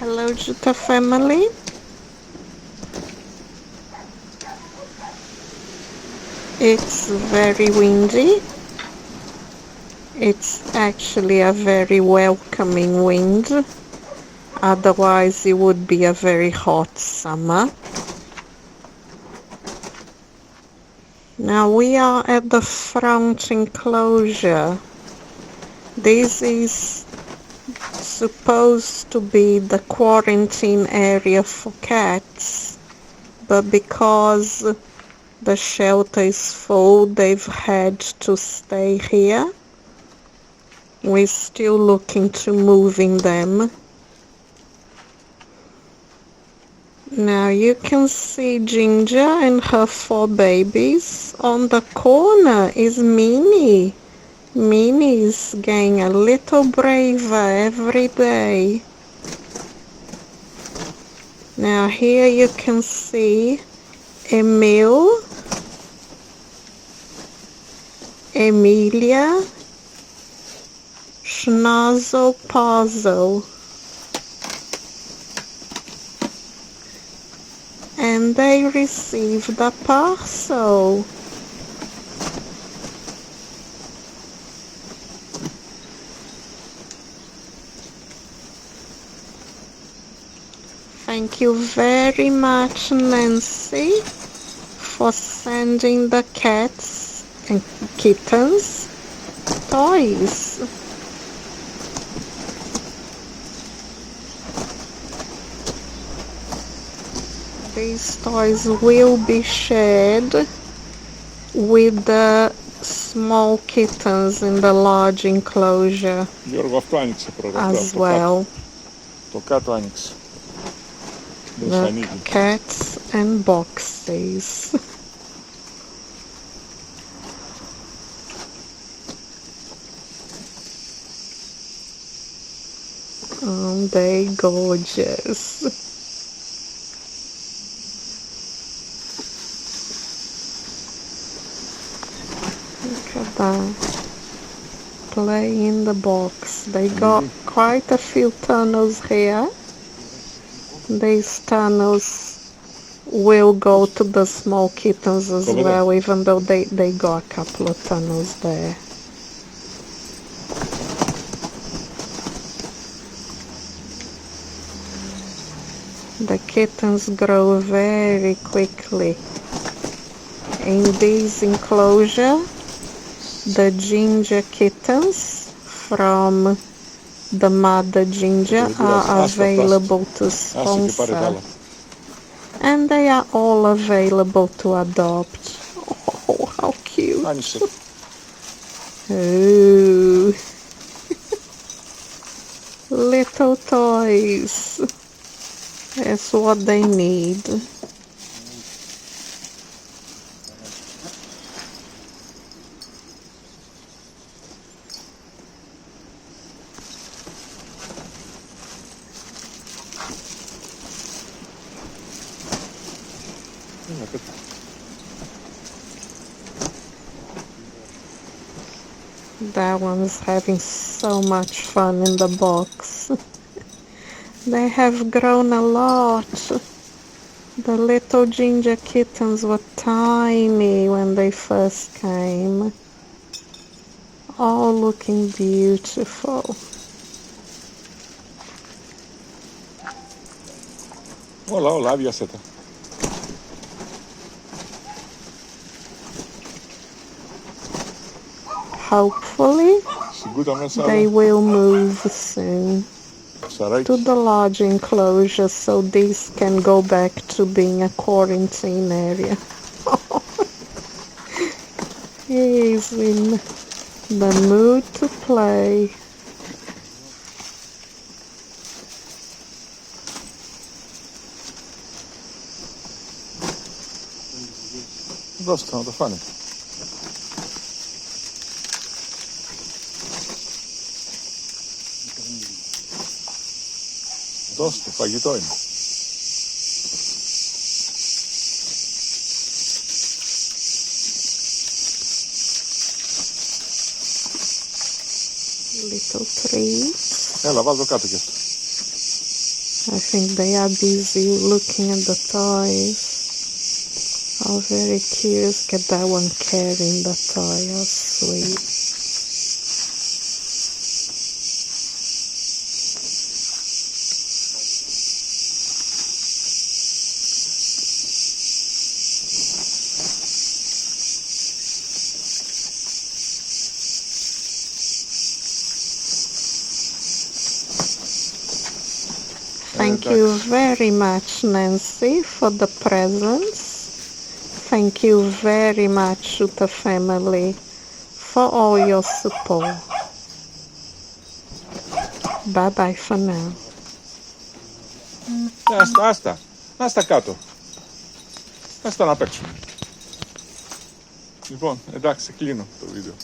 Hello, Jutta family. It's very windy. It's actually a very welcoming wind. Otherwise, it would be a very hot summer. Now we are at the front enclosure. This is supposed to be the quarantine area for cats, but because the shelter is full, they've had to stay here. We're still looking to moving them. Now you can see Ginger and her 4 babies. On the corner is Minnie. Minnie is getting a little braver every day. Now here you can see Emil, Emilia, Schnazel Puzzle. And they received a parcel. Thank you very much, Nancy, for sending the cats and kittens toys. These toys will be shared with the small kittens in the large enclosure as well. The cats and boxes. Aren't they gorgeous? Look at that. Play in the box. They got quite a few tunnels here. These tunnels will go to the small kittens as well, even though they got a couple of tunnels there. The kittens grow very quickly. In this enclosure, the ginger kittens from the mother Ginger are available to sponsor, and they are all available to adopt. Oh, how cute! Ooh. Little toys. That's what they need. That one's having so much fun in the box. They have grown a lot. The little ginger kittens were tiny when they first came. All looking beautiful. Hola, hola, Jutta. Hopefully, they will move soon to the large enclosure so these can go back to being a quarantine area. He's in the mood to play. Dosta fajnie. Dosta, φαγητό είναι. Little trees. Έλα, βάλ' το κάτω κι αυτό. I think they are busy looking at the toys. Oh, very curious. Get that one carrying the toy. How sweet. Thank you very much, Nancy, for the presents. Thank you very much, Jutta family, for all your support. Bye-bye for now. Άστα κάτω. Άστα να παίξουμε. Λοιπόν, εντάξει, κλείνω το βίντεο.